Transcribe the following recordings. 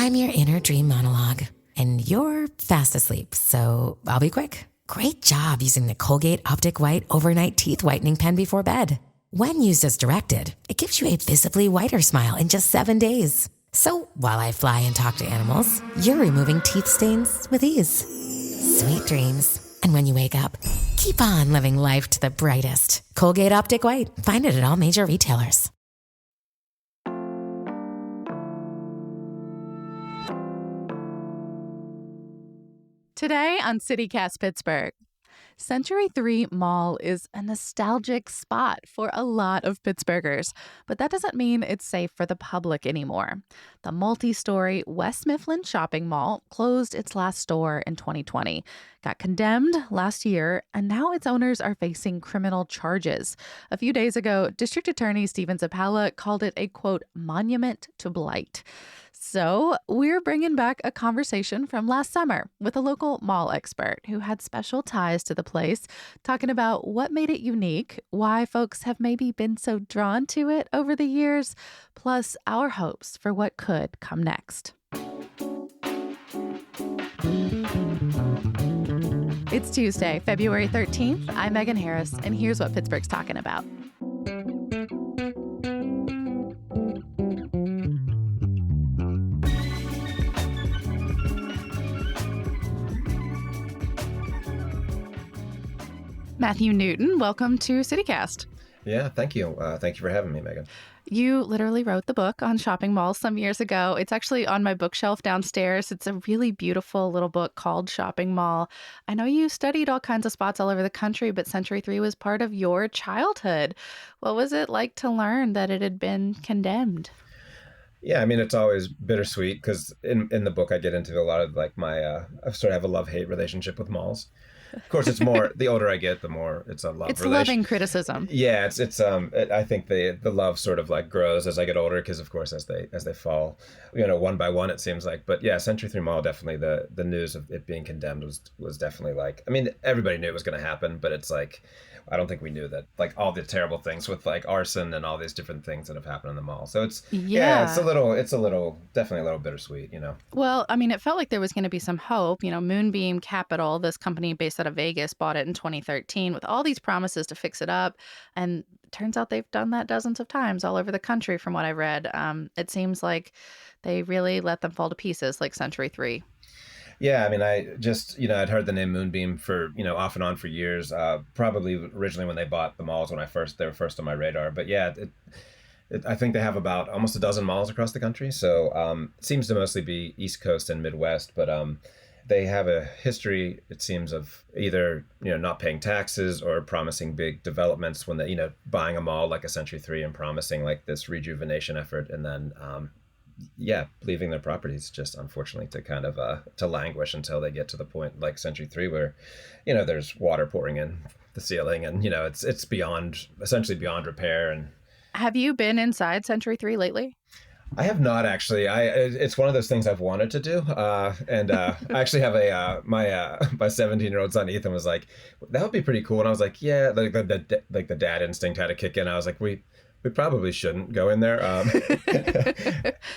I'm your inner dream monologue, and you're fast asleep, so I'll be quick. Great job using the Colgate Optic White Overnight Teeth Whitening Pen before bed. When used as directed, it gives you a visibly whiter smile in just 7 days. So while I fly and talk to animals, you're removing teeth stains with ease. Sweet dreams. And when you wake up, keep on living life to the brightest. Colgate Optic White. Find it at all major retailers. Today on CityCast Pittsburgh, Century 3 Mall is a nostalgic spot for a lot of Pittsburghers, but that doesn't mean it's safe for the public anymore. The multi-story West Mifflin Shopping Mall closed its last store in 2020, got condemned last year, and now its owners are facing criminal charges. A few days ago, District Attorney Stephen Zappala called it a, quote, monument to blight. So we're bringing back a conversation from last summer with a local mall expert who had special ties to the place, talking about what made it unique, why folks have maybe been so drawn to it over the years, plus our hopes for what could come next. It's Tuesday, February 13th. I'm Megan Harris, and here's what Pittsburgh's talking about. Matthew Newton, welcome to CityCast. Yeah, thank you. Thank you for having me, Megan. You literally wrote the book on shopping malls some years ago. It's actually on my bookshelf downstairs. It's a really beautiful little book called Shopping Mall. I know you studied all kinds of spots all over the country, but Century 3 was part of your childhood. What was it like to learn that it had been condemned? Yeah, I mean, it's always bittersweet because in the book I get into a lot of like my, I sort of have a love-hate relationship with malls. Of course, it's more, the older I get, the more it's a love It's relation. loving criticism. Yeah, I think the love sort of like grows as I get older because, of course, as they fall, one by one, it seems like. But yeah, Century 3 Mall, definitely the news of it being condemned was definitely like, I mean, everybody knew it was going to happen, but it's like, I don't think we knew that, like all the terrible things with like arson and all these different things that have happened in the mall. So it's it's a little definitely a little bittersweet, Well, I mean, it felt like there was going to be some hope. Moonbeam Capital, this company based out of Vegas, bought it in 2013 with all these promises to fix it up. And it turns out they've done that dozens of times all over the country from what I've read. It seems like they really let them fall to pieces like Century 3. Yeah, I mean, I just, I'd heard the name Moonbeam for, off and on for years, probably originally when they bought the malls they were first on my radar. But yeah, I think they have about almost a dozen malls across the country. So it seems to mostly be East Coast and Midwest, but they have a history, it seems, of either, not paying taxes or promising big developments when they, buying a mall like a Century 3 and promising like this rejuvenation effort and then, leaving their properties just unfortunately to kind of to languish until they get to the point like Century 3 where, there's water pouring in the ceiling and, it's essentially beyond repair. And have you been inside Century 3 lately? I have not actually. It's one of those things I've wanted to do, and I actually have my 17-year-old son Ethan was like, that would be pretty cool, and I was like, yeah, like the dad instinct had to kick in. I was like, we probably shouldn't go in there.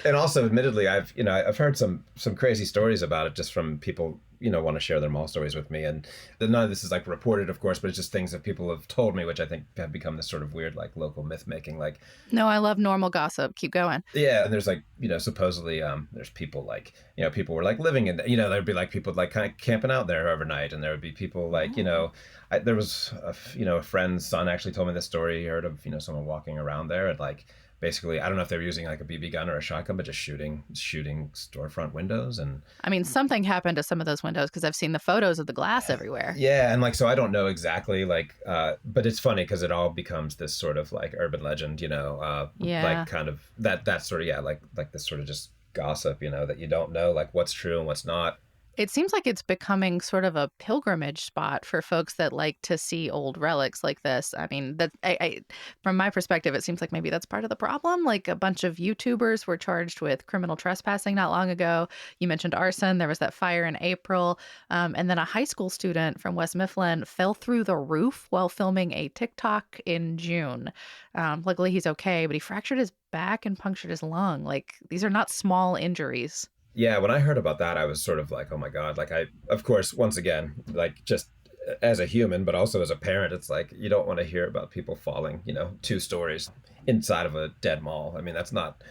And also, admittedly, I've heard some crazy stories about it just from people, want to share their mall stories with me. And none of this is like reported, of course, but it's just things that people have told me, which I think have become this sort of weird, like local myth making. Like, no, I love normal gossip. Keep going. Yeah. And there's like, supposedly there's people like, people were like living in, there'd be like people like kind of camping out there overnight. And there would be people like, there was, a friend's son actually told me this story. He heard of, someone walking around there and like, basically, I don't know if they were using like a BB gun or a shotgun, but just shooting storefront windows. And I mean, something happened to some of those windows because I've seen the photos of the glass everywhere. Yeah. And like, so I don't know exactly like, but it's funny because it all becomes this sort of like urban legend, like kind of that sort of, like this sort of just gossip, that you don't know like what's true and what's not. It seems like it's becoming sort of a pilgrimage spot for folks that like to see old relics like this. I mean, from my perspective, it seems like maybe that's part of the problem. Like a bunch of YouTubers were charged with criminal trespassing not long ago. You mentioned arson. There was that fire in April. And then a high school student from West Mifflin fell through the roof while filming a TikTok in June. Luckily, he's okay, but he fractured his back and punctured his lung. Like, these are not small injuries. Yeah, when I heard about that, I was sort of like, oh my God. Like of course, once again, like just as a human, but also as a parent, it's like you don't want to hear about people falling, 2 stories inside of a dead mall. I mean, that's not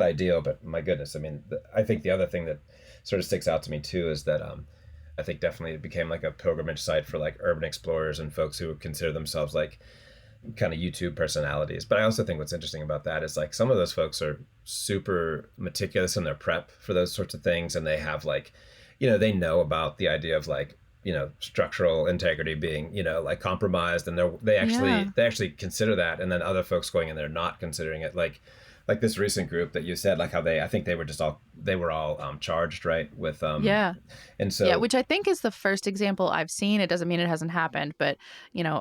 ideal, but my goodness. I mean, I think the other thing that sort of sticks out to me too is that I think definitely it became like a pilgrimage site for like urban explorers and folks who consider themselves like kind of YouTube personalities. But I also think what's interesting about that is like some of those folks are super meticulous in their prep for those sorts of things. And they have like, they know about the idea of like, structural integrity being, like compromised. And they actually consider that. And then other folks going in there not considering it. Like this recent group that you said, like how I think they were all charged, right? With, Yeah. and so, Yeah, which I think is the first example I've seen. It doesn't mean it hasn't happened, but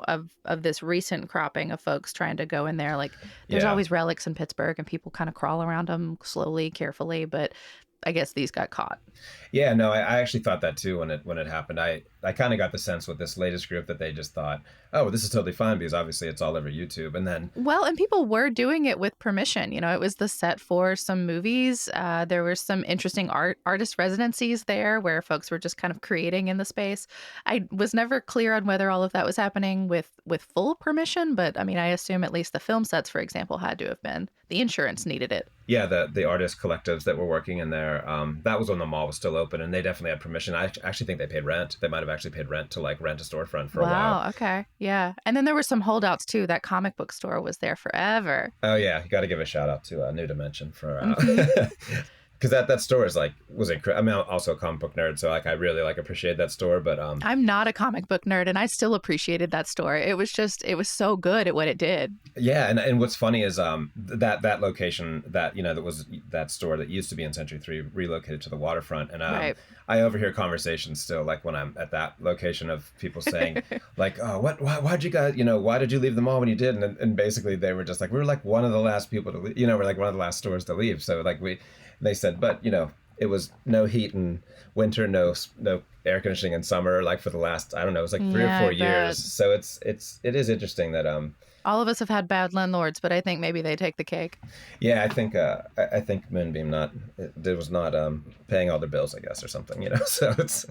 of this recent cropping of folks trying to go in there. Like, there's yeah. always relics in Pittsburgh, and people kind of crawl around them slowly, carefully. But I guess these got caught. Yeah, no, I actually thought that too when it happened. I kind of got the sense with this latest group that they just thought, oh, well, this is totally fine because obviously it's all over YouTube. And then, Well, and people were doing it with permission. It was the set for some movies. There were some interesting artist residencies there where folks were just kind of creating in the space. I was never clear on whether all of that was happening with full permission, but I mean, I assume at least the film sets, for example, had to have been. The insurance needed it. yeah, the artist collectives that were working in there, that was when the mall was still open, and they definitely had permission. I actually think they paid rent. They might have actually paid rent to like rent a storefront for a while. Wow. Okay. Yeah. And then there were some holdouts too. That comic book store was there forever. Oh yeah, you got to give a shout out to New Dimension for Hmm. because that store was incredible. I mean, I'm also a comic book nerd, so like I really like appreciate that store. But I'm not a comic book nerd, and I still appreciated that store. It was so good at what it did. yeah, and what's funny is that location that that was that store that used to be in Century 3 relocated to the waterfront, and Right. I overhear conversations still like when I'm at that location of people saying like, oh, why'd you guys, why did you leave the mall when you did? And basically they were just like, we were like one of the last people to leave, we're like one of the last stores to leave. So like they said, but it was no heat in winter, no air conditioning in summer, like for the last, I don't know, it was like 3 or Yeah, 4 I years. bet. So it is interesting that All of us have had bad landlords, but I think maybe they take the cake. yeah, I think Moonbeam it was not paying all their bills, I guess, or something, So it's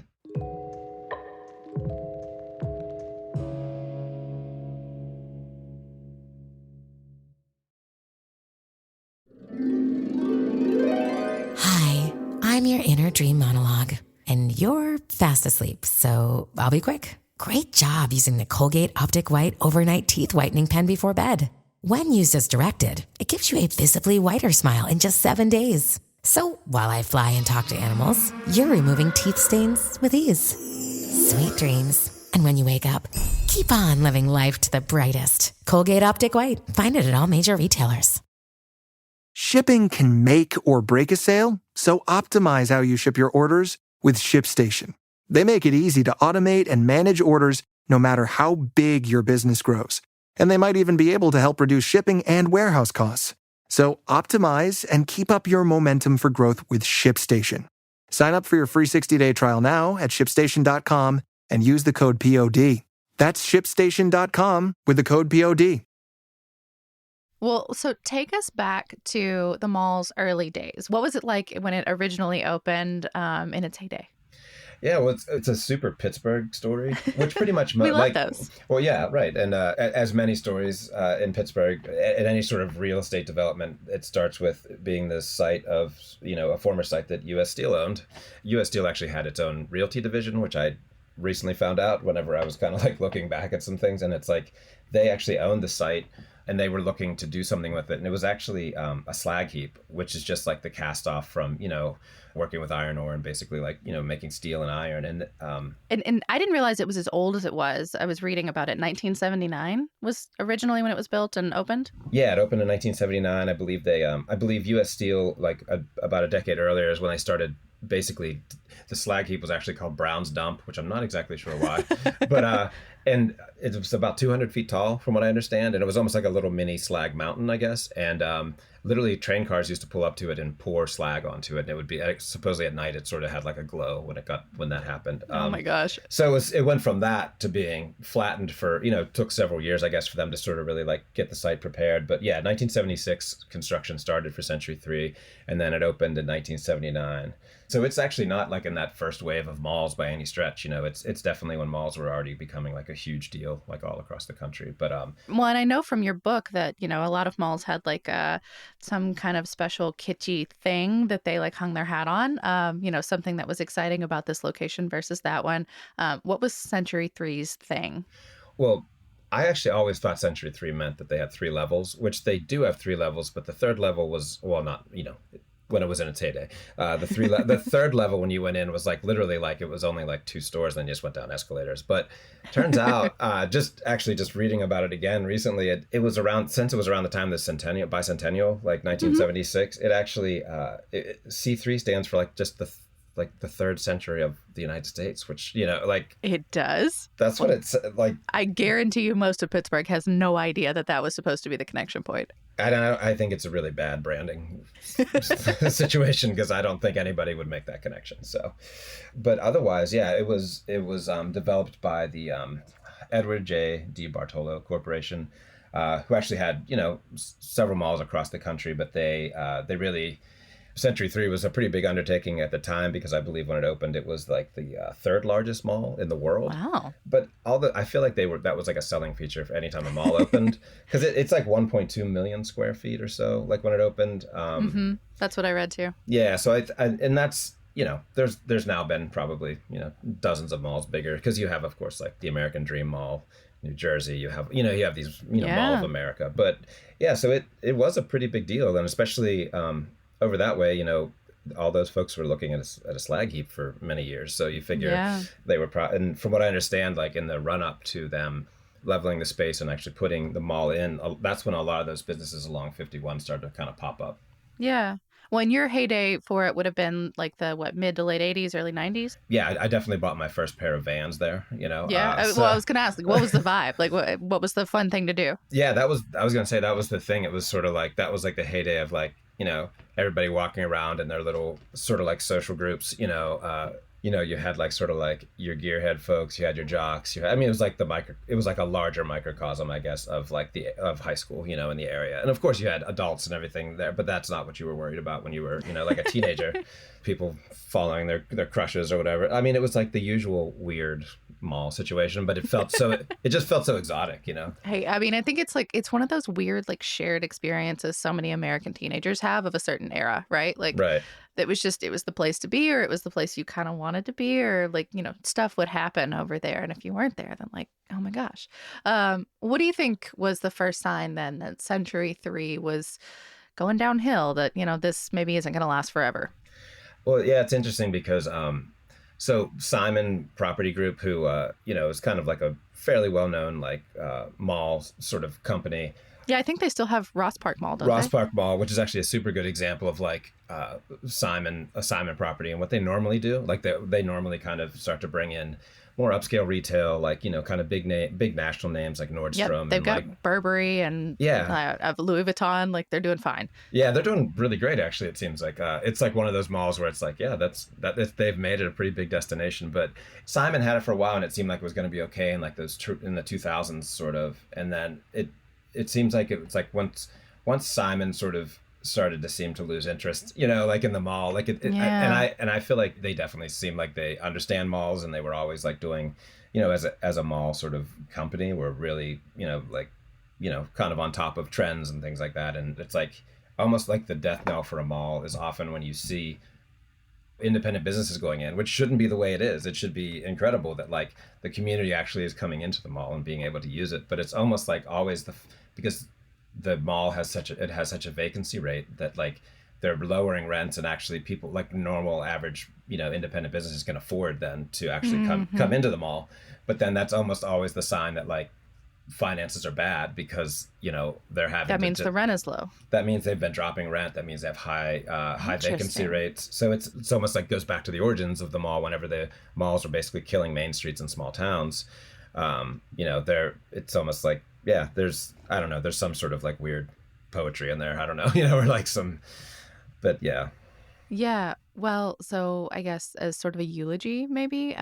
Hi, I'm your inner dream monologue, and you're fast asleep, so I'll be quick. Great job using the Colgate Optic White Overnight Teeth Whitening Pen before bed. When used as directed, it gives you a visibly whiter smile in just 7 days. So while I fly and talk to animals, you're removing teeth stains with ease. Sweet dreams. And when you wake up, keep on living life to the brightest. Colgate Optic White. Find it at all major retailers. Shipping can make or break a sale, so optimize how you ship your orders with ShipStation. They make it easy to automate and manage orders no matter how big your business grows. And they might even be able to help reduce shipping and warehouse costs. So optimize and keep up your momentum for growth with ShipStation. Sign up for your free 60-day trial now at ShipStation.com and use the code POD. That's ShipStation.com with the code POD. Well, so take us back to the mall's early days. What was it like when it originally opened in its heyday? yeah, well, it's a super Pittsburgh story, which pretty much We love like those. well, yeah, right. And as many stories in Pittsburgh, at any sort of real estate development, it starts with being the site of a former site that U.S. Steel owned. U.S. Steel actually had its own realty division, which I recently found out whenever I was kind of like looking back at some things, and it's like they actually owned the site. And they were looking to do something with it. And it was actually a slag heap, which is just like the cast off from, working with iron ore and basically like, making steel and iron. And And I didn't realize it was as old as it was. I was reading about it. 1979 was originally when it was built and opened. yeah, it opened in 1979. I believe I believe U.S. Steel, like about a decade earlier is when they started basically the slag heap was actually called Brown's Dump, which I'm not exactly sure why. But And it was about 200 feet tall, from what I understand, and it was almost like a little mini slag mountain, I guess. And literally, train cars used to pull up to it and pour slag onto it. And it would be supposedly at night, it sort of had like a glow when that happened. Oh my gosh! So it went from that to being flattened for it took several years, I guess, for them to sort of really like get the site prepared. But yeah, 1976 construction started for Century 3, and then it opened in 1979. So it's actually not like in that first wave of malls by any stretch. It's definitely when malls were already becoming like a huge deal, like all across the country. But well, and I know from your book that a lot of malls had like some kind of special kitschy thing that they like hung their hat on. Something that was exciting about this location versus that one. What was Century 3's thing? Well, I actually always thought Century 3 meant that they had 3 levels, which they do have 3 levels, but the third level was, well, not, when it was in its heyday. The third level when you went in was like literally like it was only like 2 stores, then you just went down escalators. But turns out, just reading about it again recently, it was around the time of the bicentennial, like 1976. It actually C3 stands for like just the third century of the United States, which, like... It does? That's what it's like. I guarantee you most of Pittsburgh has no idea that was supposed to be the connection point. I think it's a really bad branding situation because I don't think anybody would make that connection. So, but otherwise, yeah, it was developed by the Edward J. D. Bartolo Corporation, who actually had, several malls across the country, but they really... Century 3 was a pretty big undertaking at the time because I believe when it opened, it was like the third largest mall in the world. Wow. But I feel like that was like a selling feature for any time a mall opened because it's like 1.2 million square feet or so, like when it opened. That's what I read too. Yeah. So and that's, there's now been probably, dozens of malls bigger because you have, of course, like the American Dream Mall, New Jersey, you have these, Mall of America. But yeah, so it was a pretty big deal. And especially, over that way, all those folks were looking at a slag heap for many years. So you figure they were and from what I understand, like in the run up to them leveling the space and actually putting the mall in, that's when a lot of those businesses along 51 started to kind of pop up. Yeah. Well, in your heyday for it would have been like the mid to late 80s, early 90s? Yeah, I definitely bought my first pair of Vans there, Yeah. Well, I was going to ask, like, what was the vibe? Like, what was the fun thing to do? Yeah, I was going to say that was the thing. It was sort of like, that was like the heyday of like, everybody walking around in their little sort of like social groups, you had like sort of like your gearhead folks, you had your jocks, it was like it was like a larger microcosm, I guess, of like of high school, in the area. And of course you had adults and everything there, but that's not what you were worried about when you were, like a teenager, people following their crushes or whatever. It was like the usual weird mall situation, but it just felt so exotic, Hey, I think it's one of those weird like shared experiences so many American teenagers have of a certain era, right? Like, right. It was the place to be, or it was the place you kind of wanted to be, or like, stuff would happen over there. And if you weren't there, then like, oh my gosh. What do you think was the first sign then that Century 3 was going downhill, that, this maybe isn't going to last forever? Well, yeah, it's interesting because, so Simon Property Group, who, is kind of like a fairly well-known like mall sort of company. Yeah, I think they still have Ross Park Mall, don't they? Ross Park Mall, which is actually a super good example of like a Simon Property and what they normally do. Like they normally kind of start to bring in more upscale retail, like, kind of big national names like Nordstrom. Yep, they've got like, Burberry and Louis Vuitton. Like they're doing fine. Yeah, they're doing really great. Actually, it seems like it's like one of those malls where it's like, yeah, they've made it a pretty big destination. But Simon had it for a while, and it seemed like it was going to be okay in like in the 2000s sort of, and then it seems like it's like once Simon sort of started to seem to lose interest, like in the mall, like and I feel like they definitely seem like they understand malls, and they were always like doing, as a mall sort of company, were really, kind of on top of trends and things like that. And it's like almost like the death knell for a mall is often when you see independent businesses going in, which shouldn't be the way it is. It should be incredible that like the community actually is coming into the mall and being able to use it. But it's almost like always because the mall has such a vacancy rate that like they're lowering rents, and actually people like normal average, independent businesses can afford then to actually come into the mall. But then that's almost always the sign that like finances are bad because, they're having that means the rent is low. That means they've been dropping rent. That means they have high vacancy rates. So it's almost like goes back to the origins of the mall, whenever the malls were basically killing main streets in small towns. It's almost like, there's, I don't know, there's some sort of like weird poetry in there. I don't know, or like but yeah. Yeah. Well, so I guess as sort of a eulogy, maybe,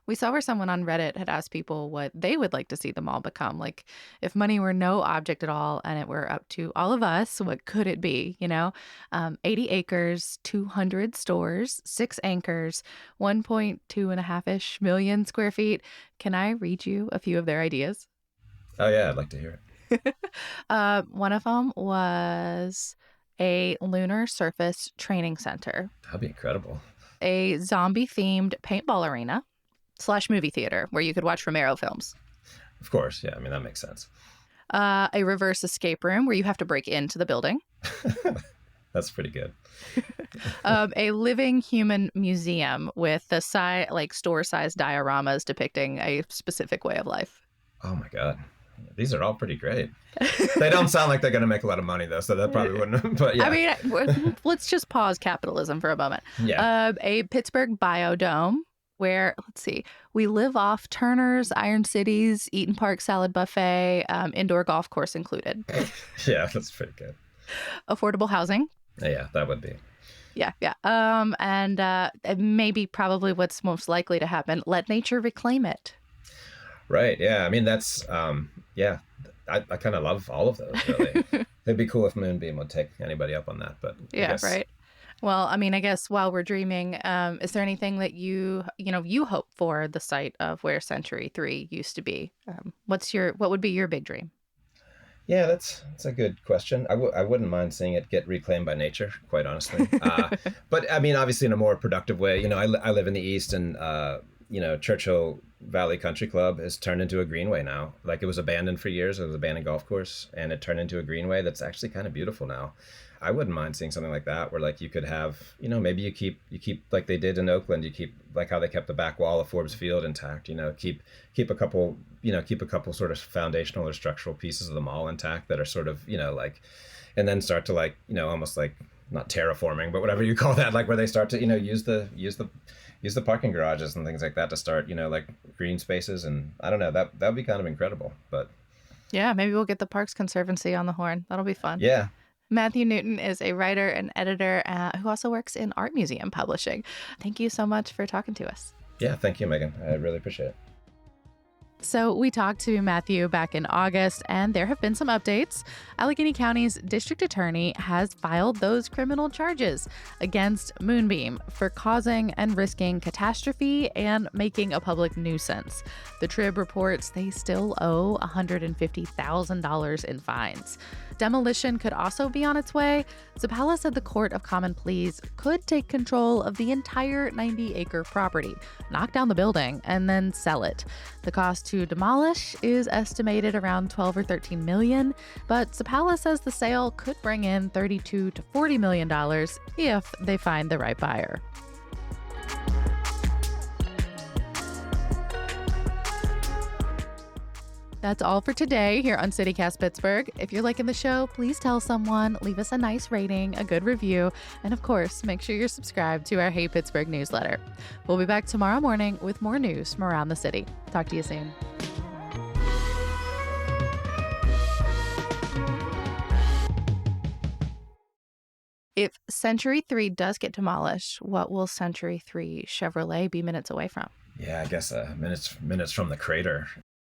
we saw where someone on Reddit had asked people what they would like to see the mall become. Like, if money were no object at all and it were up to all of us, what could it be? 80 acres, 200 stores, 6 anchors, 1.2.5-ish million square feet. Can I read you a few of their ideas? Oh, yeah, I'd like to hear it. One of them was a lunar surface training center, That'd be incredible. a zombie-themed paintball arena / movie theater where you could watch Romero films, Of course, yeah. I mean, that makes sense. a reverse escape room where you have to break into the building, That's pretty good. a living human museum with the store-sized dioramas depicting a specific way of life. Oh my God. These are all pretty great. They don't sound like they're going to make a lot of money, though, so that probably wouldn't. But yeah. I mean, let's just pause capitalism for a moment. Yeah. A Pittsburgh biodome where, let's see, we live off Turner's, Iron City's, Eaton Park Salad Buffet, indoor golf course included. Yeah, that's pretty good. Affordable housing. Yeah, that would be. Yeah. And maybe probably what's most likely to happen, let nature reclaim it. Right. Yeah. I mean, that's, I kind of love all of those, really. It'd be cool if Moonbeam would take anybody up on that, but yeah, right. Well, I mean, I guess while we're dreaming, is there anything that you hope for the site of where Century 3 used to be? What would be your big dream? Yeah, that's a good question. I wouldn't mind seeing it get reclaimed by nature, quite honestly. But I mean, obviously in a more productive way. I live in the East, and Churchill Valley Country Club has turned into a greenway now. Like, it was abandoned for years. It was an abandoned golf course, and it turned into a greenway that's actually kind of beautiful now. I wouldn't mind seeing something like that, where like you could have, maybe you keep like they did in Oakland. You keep like how they kept the back wall of Forbes Field intact. Keep a couple sort of foundational or structural pieces of the mall intact that are sort of and then start to almost like, not terraforming, but whatever you call that, like where they start to use the parking garages and things like that to start like green spaces, and I don't know, that would be kind of incredible. But yeah, maybe we'll get the Parks Conservancy on the horn. That'll be fun. Yeah. Matthew Newton is a writer and editor who also works in art museum publishing. Thank you so much for talking to us. Yeah, thank you, Megan. I really appreciate it. So we talked to Matthew back in August, and there have been some updates. Allegheny County's district attorney has filed those criminal charges against Moonbeam for causing and risking catastrophe and making a public nuisance. The Trib reports they still owe $150,000 in fines. Demolition could also be on its way. Zappala said the Court of Common Pleas could take control of the entire 90-acre property, knock down the building, and then sell it. The cost to demolish is estimated around $12 or $13 million, but Zappala says the sale could bring in $32 to $40 million if they find the right buyer. That's all for today here on CityCast Pittsburgh. If you're liking the show, please tell someone, leave us a nice rating, a good review, and of course, make sure you're subscribed to our Hey Pittsburgh newsletter. We'll be back tomorrow morning with more news from around the city. Talk to you soon. If Century 3 does get demolished, what will Century 3 Chevrolet be minutes away from? Yeah, I guess minutes from the crater.